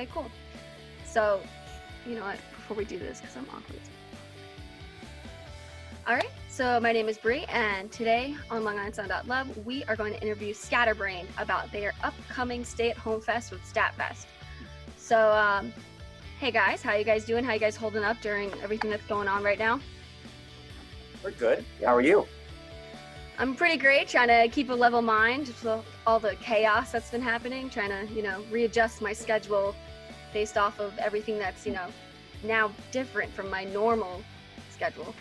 Okay, cool. So, you know what, before we do this, because I'm awkward. All right, so my name is Bri, and today on LongIslandSound.love, we are going to interview Scatterbrained about their upcoming stay-at-home fest with STATTfest. So, hey guys, how you guys doing? How you guys holding up during everything that's going on right now? We're good. How are you? I'm pretty great, trying to keep a level mind with all the chaos that's been happening, trying to, readjust my schedule based off of everything that's, now different from my normal schedule.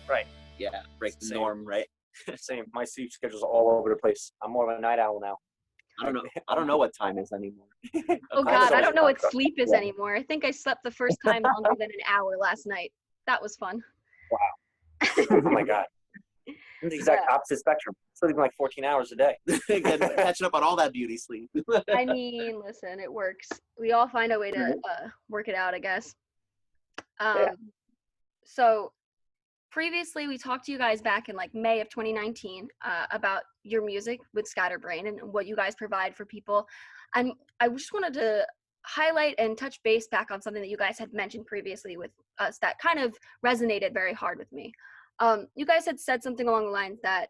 Right. Yeah, break the norm, right? Same. My sleep schedule's all over the place. I'm more of a night owl now. I don't know what time is anymore. Oh God, I don't know what sleep is anymore. I think I slept the first time longer than an hour last night. That was fun. Wow. Oh my God. I'm the exact opposite spectrum. Sleeping like 14 hours a day. Catching up on all that beauty sleep. I mean, listen, it works. We all find a way to work it out, I guess. So previously, we talked to you guys back in like May of 2019 about your music with Scatterbrained and what you guys provide for people. And I just wanted to highlight and touch base back on something that you guys had mentioned previously with us that kind of resonated very hard with me. You guys had said something along the lines that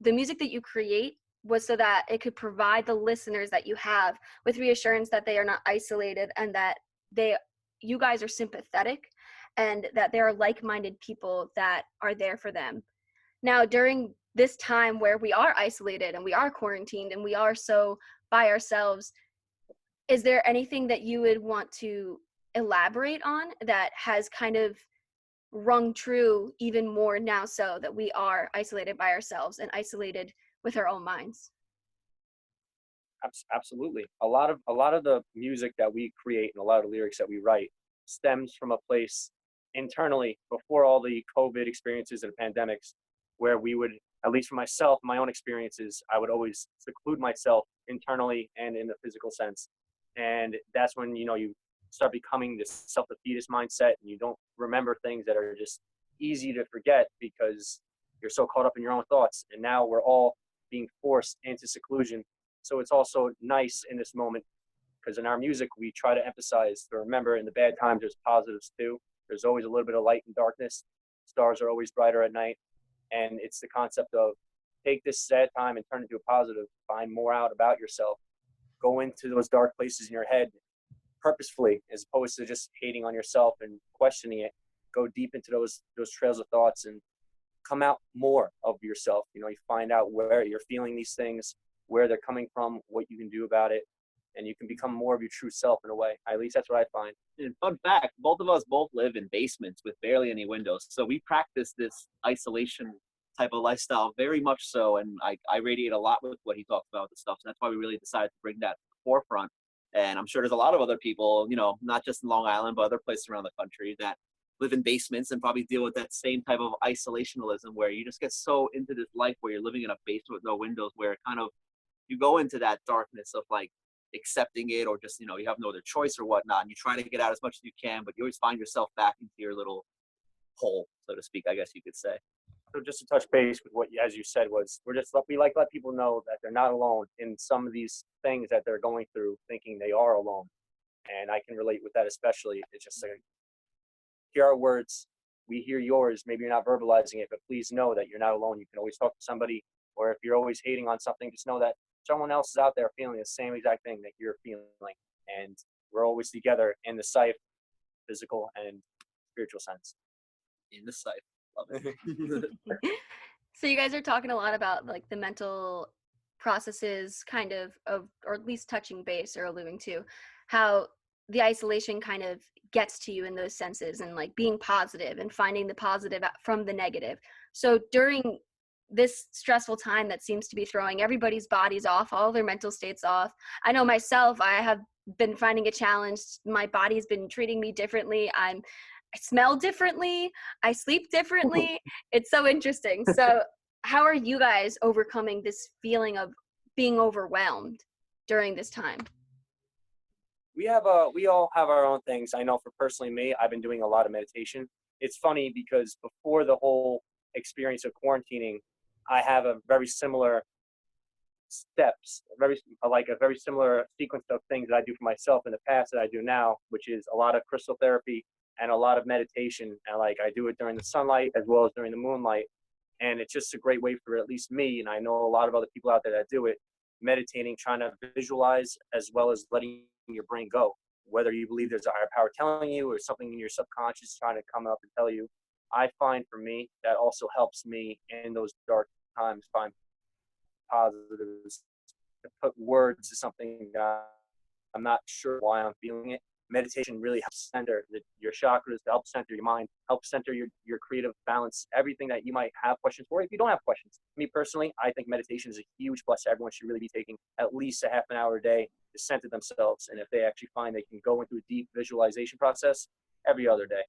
the music that you create was so that it could provide the listeners that you have with reassurance that they are not isolated and that you guys are sympathetic and that there are like-minded people that are there for them. Now, during this time where we are isolated and we are quarantined and we are so by ourselves, is there anything that you would want to elaborate on that has kind of rung true even more now, so that we are isolated by ourselves and isolated with our own minds? Absolutely. A lot of the music that we create and a lot of the lyrics that we write stems from a place internally before all the COVID experiences and pandemics, where we would, at least for myself, my own experiences, I would always seclude myself internally and in the physical sense. And that's when, you start becoming this self-defeatist mindset and you don't remember things that are just easy to forget because you're so caught up in your own thoughts. And now we're all being forced into seclusion. So it's also nice in this moment because in our music, we try to emphasize to remember in the bad times, there's positives too. There's always a little bit of light and darkness. Stars are always brighter at night. And it's the concept of take this sad time and turn it into a positive, find more out about yourself, go into those dark places in your head purposefully, as opposed to just hating on yourself and questioning it. Go deep into those trails of thoughts and come out more of yourself. You find out where you're feeling these things, where they're coming from, what you can do about it, and you can become more of your true self in a way. At least that's what I find. And fun fact, both of us live in basements with barely any windows. So we practice this isolation type of lifestyle very much so. And I radiate a lot with what he talks about with the stuff. So that's why we really decided to bring that to the forefront. And I'm sure there's a lot of other people, not just in Long Island, but other places around the country that live in basements and probably deal with that same type of isolationalism where you just get so into this life where you're living in a basement with no windows, where kind of you go into that darkness of like accepting it or just, you have no other choice or whatnot. And you try to get out as much as you can, but you always find yourself back into your little hole, so to speak, I guess you could say. So just to touch base with what, as you said, was we like to let people know that they're not alone in some of these things that they're going through, thinking they are alone. And I can relate with that especially. It's just like, hear our words, we hear yours. Maybe you're not verbalizing it, but please know that you're not alone. You can always talk to somebody, or if you're always hating on something, just know that someone else is out there feeling the same exact thing that you're feeling. And we're always together in the psyche, physical and spiritual sense. In the psyche. Love it. So you guys are talking a lot about like the mental processes kind of, or at least touching base or alluding to how the isolation kind of gets to you in those senses and like being positive and finding the positive from the negative. So during this stressful time that seems to be throwing everybody's bodies off, all their mental states off, I know myself, I have been finding a challenge. My body's been treating me differently. I smell differently. I sleep differently. It's so interesting. So how are you guys overcoming this feeling of being overwhelmed during this time? We all have our own things. I know for personally me, I've been doing a lot of meditation. It's funny because before the whole experience of quarantining, I have a very similar steps, a very similar sequence of things that I do for myself in the past that I do now, which is a lot of crystal therapy and a lot of meditation. And like I do it during the sunlight as well as during the moonlight. And it's just a great way for at least me, and I know a lot of other people out there that do it, meditating, trying to visualize as well as letting your brain go. Whether you believe there's a higher power telling you or something in your subconscious trying to come up and tell you, I find for me that also helps me in those dark times find positives, to put words to something that I'm not sure why I'm feeling it. Meditation really helps center your chakras, to help center your mind, help center your creative balance, everything that you might have questions for. If you don't have questions, me personally, I think meditation is a huge plus. Everyone should really be taking at least a half an hour a day to center themselves. And if they actually find they can go into a deep visualization process, every other day.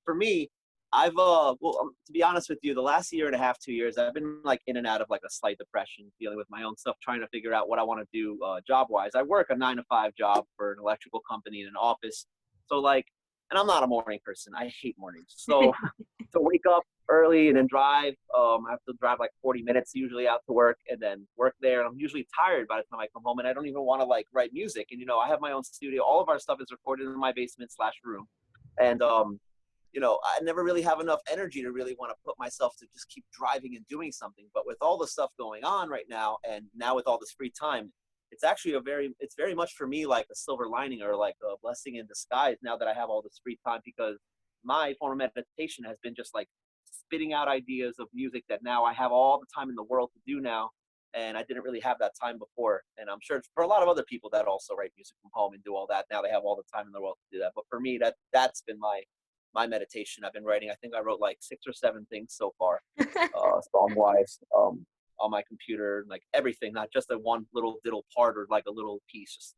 For me, to be honest with you, the last year and a half, 2 years, I've been like in and out of like a slight depression, dealing with my own stuff, trying to figure out what I want to do job wise. I work a 9 to 5 job for an electrical company in an office. So like, and I'm not a morning person. I hate mornings. So to wake up early and then drive, I have to drive like 40 minutes usually out to work and then work there. And I'm usually tired by the time I come home, and I don't even want to like write music. And, I have my own studio. All of our stuff is recorded in my basement/room. And, I never really have enough energy to really want to put myself to just keep driving and doing something. But with all the stuff going on right now, and now with all this free time, it's actually it's very much for me like a silver lining or like a blessing in disguise now that I have all this free time, because my form of meditation has been just like spitting out ideas of music that now I have all the time in the world to do now. And I didn't really have that time before. And I'm sure for a lot of other people that also write music from home and do all that, now they have all the time in the world to do that. But for me, that's been my meditation. I've been writing, I think I wrote like 6 or 7 things so far, song wise, on my computer, like everything, not just a one little diddle part or like a little piece, just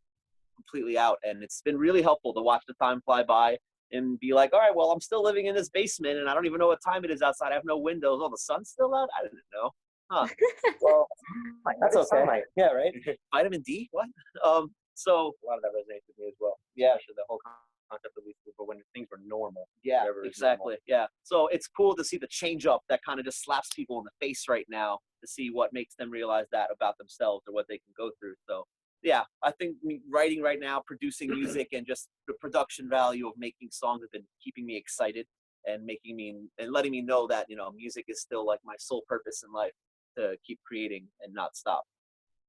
completely out. And it's been really helpful to watch the time fly by and be like, all right, well, I'm still living in this basement and I don't even know what time it is outside. I have no windows. Oh, the sun's still out? I didn't know. Huh. Well, that's okay. Sunlight. Yeah, right. Vitamin D? What? So A lot of that resonates with me as well. yeah, Especially the whole concept of these people when things were normal. yeah, whatever is exactly. normal. Yeah. So it's cool to see the change up that kind of just slaps people in the face right now, to see what makes them realize that about themselves or what they can go through. So yeah, I think writing right now, producing music, and just the production value of making songs have been keeping me excited and making me and letting me know that music is still like my sole purpose in life, to keep creating and not stop.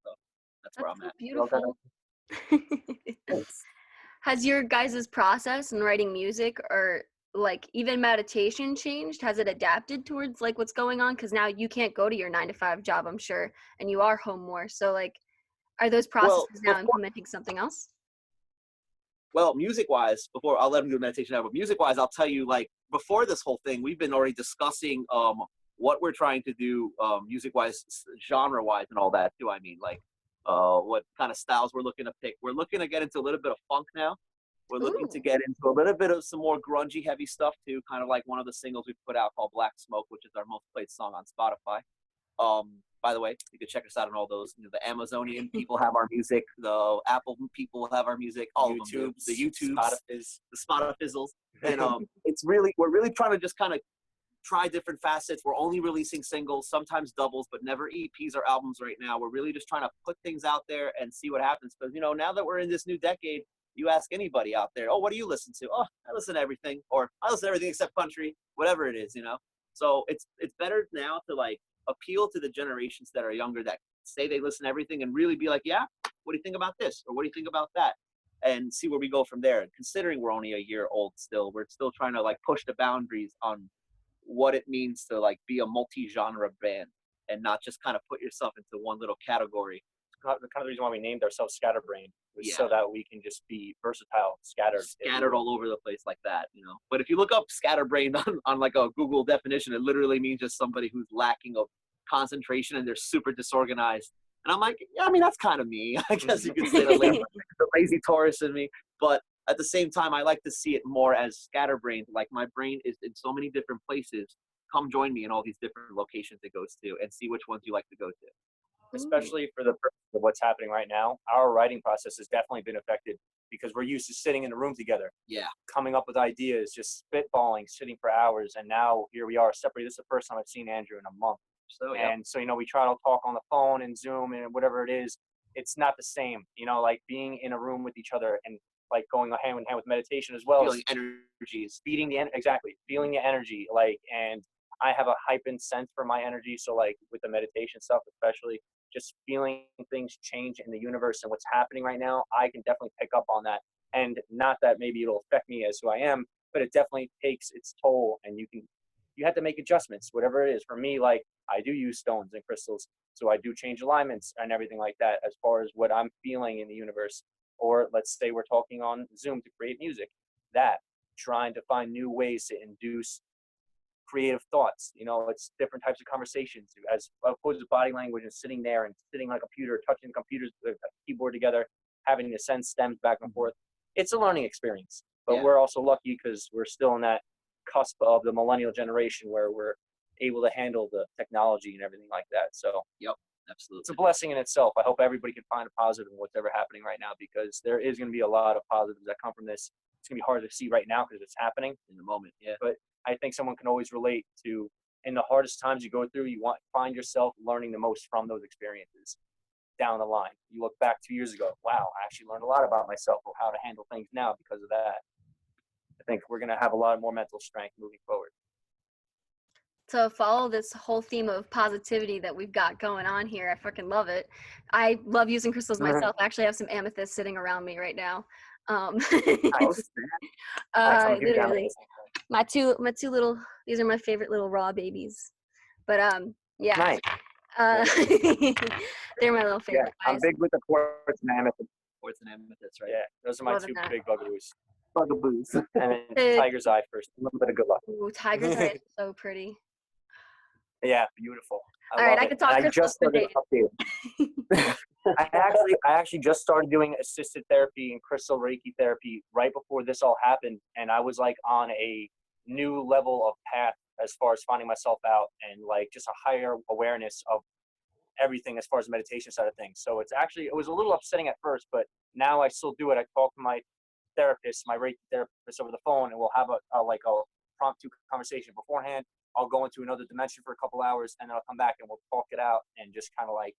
So that's where I'm so at. beautiful. Has your guys' process in writing music or like even meditation changed? Has it adapted towards like what's going on? Because now you can't go to your 9 to 5 job, I'm sure, and you are home more. So like, are those Well, processes now implementing something else? Well, music-wise, before I'll let him do meditation now, but music-wise, I'll tell you, like, before this whole thing, we've been already discussing what we're trying to do music-wise, genre-wise, and all that, too. I mean, like, what kind of styles we're looking to pick. We're looking to get into a little bit of funk now. We're looking to get into a little bit of some more grungy, heavy stuff, too, kind of like one of the singles we put out called Black Smoke, which is our most played song on Spotify. By the way, you can check us out on all those. The Amazonian people have our music. The Apple people have our music. All of them. The YouTube, the Spotifizzles, and we're really trying to just kind of try different facets. We're only releasing singles, sometimes doubles, but never EPs or albums right now. We're really just trying to put things out there and see what happens. Because now that we're in this new decade, you ask anybody out there, oh, what do you listen to? Oh, I listen to everything, or I listen to everything except country, whatever it is. So it's better now to like appeal to the generations that are younger, that say they listen to everything, and really be like, yeah, what do you think about this? Or what do you think about that? And see where we go from there. And considering we're only a year old still, we're still trying to like push the boundaries on what it means to like be a multi-genre band and not just kind of put yourself into one little category. Kind of the reason why we named ourselves Scatterbrained was so that we can just be versatile, scattered all over the place like that, But if you look up Scatterbrained on like a Google definition, it literally means just somebody who's lacking of concentration and they're super disorganized. And I'm like, yeah, I mean, that's kind of me. I guess you could say the lazy Taurus in me. But at the same time, I like to see it more as scatterbrained. Like my brain is in so many different places. Come join me in all these different locations it goes to and see which ones you like to go to. Especially for the purpose of what's happening right now, our writing process has definitely been affected because we're used to sitting in a room together, coming up with ideas, just spitballing, sitting for hours, and now here we are separated. This is the first time I've seen Andrew in a month, So, yeah. And so, we try to talk on the phone and Zoom and whatever it is. It's not the same, like being in a room with each other and like going hand in hand with meditation as well. Feeling energies. Exactly. Feeling the energy. And I have a heightened sense for my energy. So like with the meditation stuff, especially just feeling things change in the universe and what's happening right now, I can definitely pick up on that. And not that maybe it'll affect me as who I am, but it definitely takes its toll, and you have to make adjustments, whatever it is. For me, like I do use stones and crystals, so I do change alignments and everything like that as far as what I'm feeling in the universe. Or let's say we're talking on Zoom to create music, trying to find new ways to induce creative thoughts. It's different types of conversations as opposed to body language and sitting there and sitting on a computer, touching computers, the keyboard together, having to send stems back and forth. It's a learning experience, but we're also lucky because we're still in that cusp of the millennial generation where we're able to handle the technology and everything like that. So yep, absolutely. It's a blessing in itself. I hope everybody can find a positive in what's ever happening right now, because there is going to be a lot of positives that come from this. It's going to be hard to see right now because it's happening in the moment. Yeah. But I think someone can always relate to, in the hardest times you go through, find yourself learning the most from those experiences down the line. You look back 2 years ago, wow, I actually learned a lot about myself or how to handle things now because of that. I think we're going to have a lot more mental strength moving forward. To follow this whole theme of positivity that we've got going on here, I freaking love it. I love using crystals myself. I actually have some amethyst sitting around me right now. Literally, my two little, these are my favorite little raw babies. But yeah, nice. They're my little favorite guys. I'm big with the quartz and amethyst. Quartz and amethyst, right? Yeah, those are my two big bugaboos. And then tiger's eye first. A little bit of good luck. Ooh, tiger's eye is so pretty. Yeah, beautiful. All right, I can talk crystals for days. I actually just started doing assisted therapy and crystal Reiki therapy right before this all happened, and I was like on a new level of path as far as finding myself out and like just a higher awareness of everything as far as the meditation side of things. So it was a little upsetting at first, but now I still do it. I talk to my therapist, my Reiki therapist over the phone, and we'll have a promptu conversation beforehand. I'll go into another dimension for a couple hours, and then I'll come back and we'll talk it out and just kind of like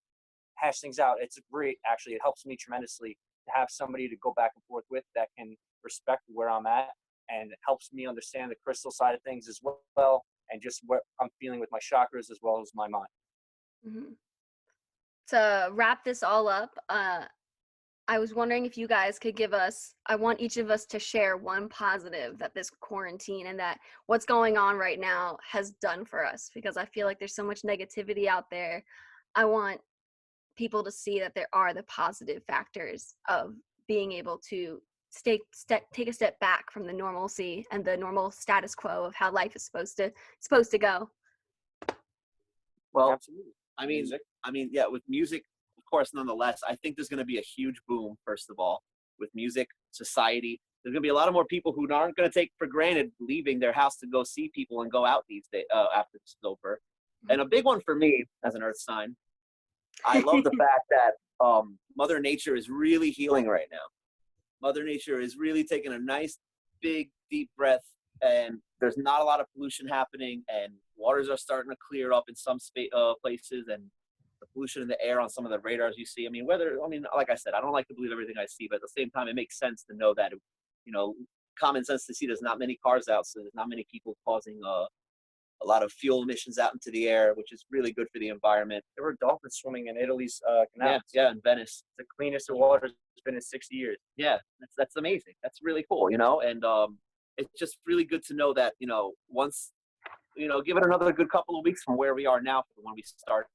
hash things out. It's great, actually. It helps me tremendously to have somebody to go back and forth with that can respect where I'm at, and it helps me understand the crystal side of things as well, and just what I'm feeling with my chakras as well as my mind. Mm-hmm. To wrap this all up, I was wondering if you guys could I want each of us to share one positive that this quarantine and that what's going on right now has done for us, because I feel like there's so much negativity out there. I want people to see that there are the positive factors of being able to take a step back from the normalcy and the normal status quo of how life is supposed to go. Well, absolutely. I mean, yeah, with music, of course, nonetheless, I think there's going to be a huge boom, first of all, with music, society. There's going to be a lot of more people who aren't going to take for granted leaving their house to go see people and go out these days after it's over. And a big one for me as an earth sign, I love the fact that Mother Nature is really healing right now. Mother Nature is really taking a nice, big, deep breath, and there's not a lot of pollution happening, and waters are starting to clear up in some places, and the pollution in the air on some of the radars you see. Like I said, I don't like to believe everything I see, but at the same time, it makes sense to know that, common sense to see there's not many cars out, so there's not many people causing a lot of fuel emissions out into the air, which is really good for the environment. There were dolphins swimming in Italy's canals. Yeah, in Venice. The cleanest the water's been in 60 years. Yeah, that's amazing. That's really cool, and it's just really good to know that, once, give it another good couple of weeks from where we are now from when we started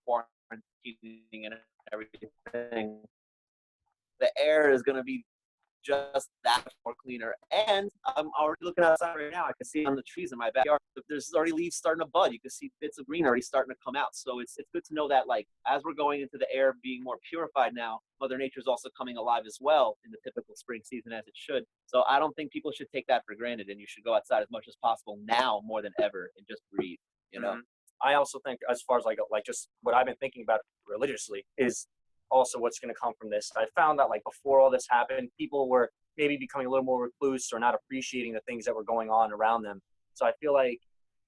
quarantining and everything, the air is going to be just that more cleaner. And I'm already looking outside right now. I can see on the trees in my backyard, there's already leaves starting to bud. You can see bits of green already starting to come out. So it's good to know that, like, as we're going into the air being more purified now, Mother Nature is also coming alive as well in the typical spring season, as it should. So I don't think people should take that for granted, and you should go outside as much as possible now more than ever and just breathe, Mm-hmm. I also think, as far as like just what I've been thinking about religiously, is also what's going to come from this. I found that, like, before all this happened, people were maybe becoming a little more recluse or not appreciating the things that were going on around them. So I feel like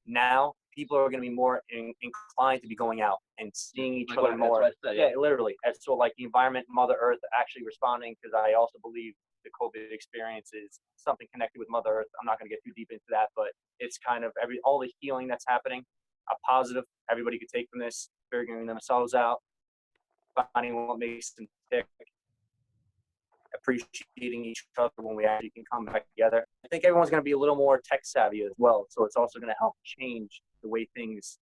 now people are going to be more inclined to be going out and seeing each Like other what- more. that's what I said, Yeah, literally. And so like the environment, Mother Earth actually responding, because I also believe the COVID experience is something connected with Mother Earth. I'm not going to get too deep into that, but it's kind of all the healing that's happening, a positive everybody could take from this, figuring themselves out, finding what makes them tick, appreciating each other when we actually can come back together. I think everyone's going to be a little more tech savvy as well, so it's also going to help change the way things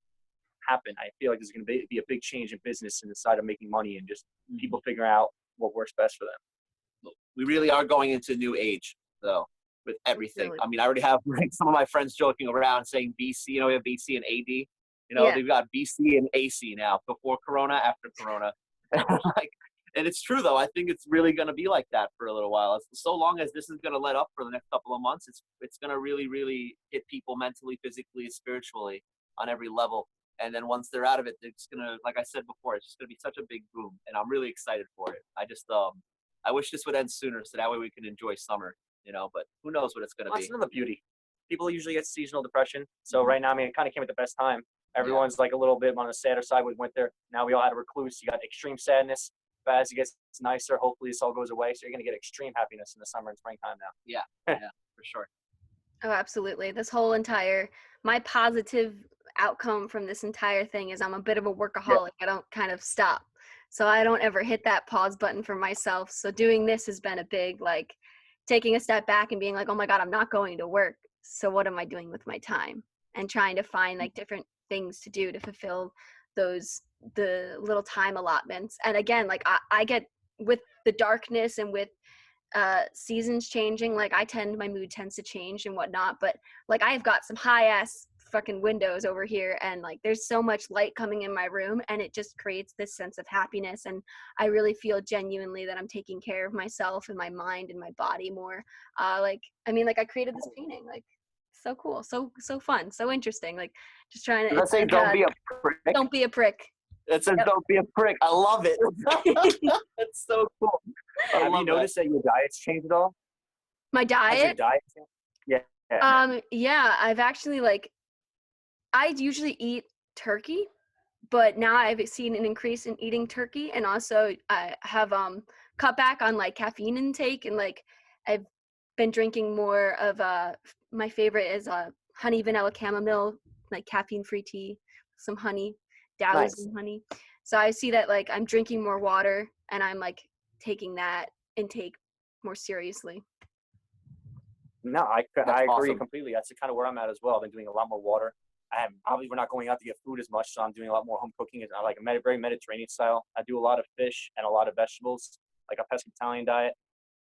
happen. I feel like there's going to be a big change in business in the side of making money and just people figuring out what works best for them. We really are going into a new age, though, with everything. Really? I mean, I already have like, some of my friends joking around saying BC. You know, we have BC and AD. You know, Yeah. they've got BC and AC now, before Corona, after Corona. Like, and it's true, though. I think it's really going to be like that for a little while. So long as this is going to let up for the next couple of months, it's going to really, really hit people mentally, physically, spiritually on every level. And then once they're out of it, it's going to, like I said before, it's just going to be such a big boom. And I'm really excited for it. I wish this would end sooner so that way we can enjoy summer, you know, but who knows what it's going to be. That's another beauty. People usually get seasonal depression. So right now, I mean, it kind of came at the best time. Everyone's like a little bit on the sadder side with winter. Now we all had a recluse. You got extreme sadness. But as it gets nicer, hopefully this all goes away. So you're going to get extreme happiness in the summer and springtime now. Yeah, for sure. Oh, absolutely. My positive outcome from this entire thing is I'm a bit of a workaholic. I don't kind of stop. So I don't ever hit that pause button for myself. So doing this has been a big, like, taking a step back and being like, oh my God, I'm not going to work. So what am I doing with my time? And trying to find like different things to do to fulfill the little time allotments. And again, like I get with the darkness and with seasons changing, like my mood tends to change and whatnot, but like I've got some high ass fucking windows over here, and like there's so much light coming in my room, and it just creates this sense of happiness. And I really feel genuinely that I'm taking care of myself and my mind and my body more. I created this painting, like so cool, so fun, so interesting, like just trying to Let's say don't be a prick. don't be a prick. It says don't be a prick. I love it. It's so cool. Have you noticed that your diet's changed at all? My Has your diet? diet changed? Yeah. Yeah, I've actually I usually eat turkey, but now I've seen an increase in eating turkey, and also I have cut back on like caffeine intake, and like I've been drinking more of my favorite is honey vanilla chamomile, like caffeine-free tea, some honey, doused in honey. So I see that like I'm drinking more water, and I'm like taking that intake more seriously. No, I agree awesome. completely. That's kind of where I'm at as well. I've been doing a lot more water. Obviously, we're not going out to get food as much, so I'm doing a lot more home cooking. I like a very Mediterranean style. I do a lot of fish and a lot of vegetables, like a pescatarian diet.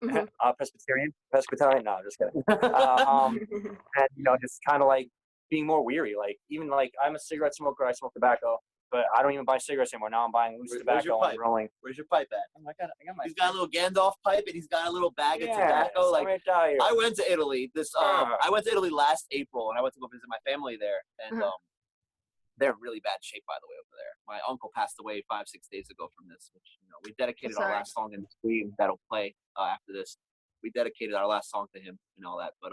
Mm-hmm. Pescatarian? No, just kidding. And, you know, just kind of like being more weary. Like, even like I'm a cigarette smoker. I smoke tobacco, but I don't even buy cigarettes anymore. Now I'm buying loose tobacco and rolling. Where's your pipe at? I got my. He's got a little Gandalf pipe, and he's got a little bag of tobacco. Like, I went to Italy I went to Italy last April, and I went to go visit my family there, and they're in really bad shape, by the way, over there. My uncle passed away 5-6 days ago from this, which, you know, we dedicated our last song in the stream that'll play after this. We dedicated our last song to him and all that, but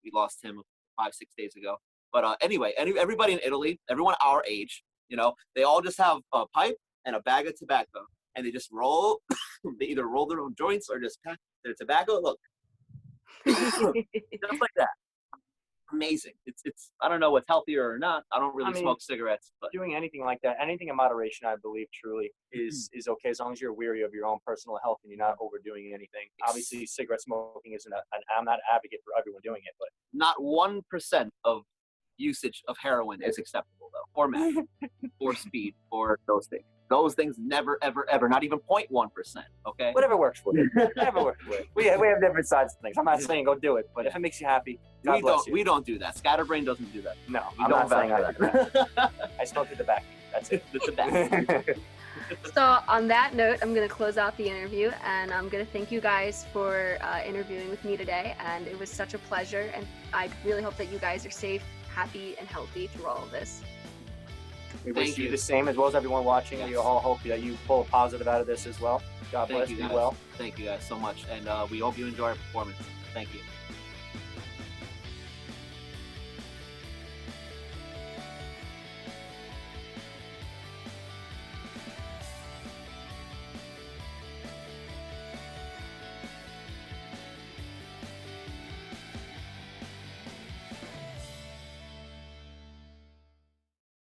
we lost him 5-6 days ago. But anyway, everybody in Italy, everyone our age, you know, they all just have a pipe and a bag of tobacco, and they just roll. They either roll their own joints or just pack their tobacco. Look, just like that. Amazing. It's I don't know what's healthier or not. I don't really smoke cigarettes, but doing anything like that, anything in moderation, I believe truly is okay, as long as you're weary of your own personal health and you're not overdoing anything. Obviously, cigarette smoking isn't. I'm not an advocate for everyone doing it, but not 1% of usage of heroin is acceptable, though, or meth, or speed, or those things. Those things never, ever, ever, not even 0.1%, okay? Whatever works for you. Whatever works for you. We have different sides of things. I'm not saying go do it, but if it makes you happy, God bless you. We don't do that. Scatterbrained doesn't do that. No, I'm not saying I do that. I smoke the back. That's it. The back. So on that note, I'm going to close out the interview, and I'm going to thank you guys for interviewing with me today, and it was such a pleasure, and I really hope that you guys are safe, happy, and healthy through all of this. We wish you the same, as well as everyone watching. We all hope that you pull a positive out of this as well. God bless you. Well. Thank you guys so much, and we hope you enjoy our performance. Thank you.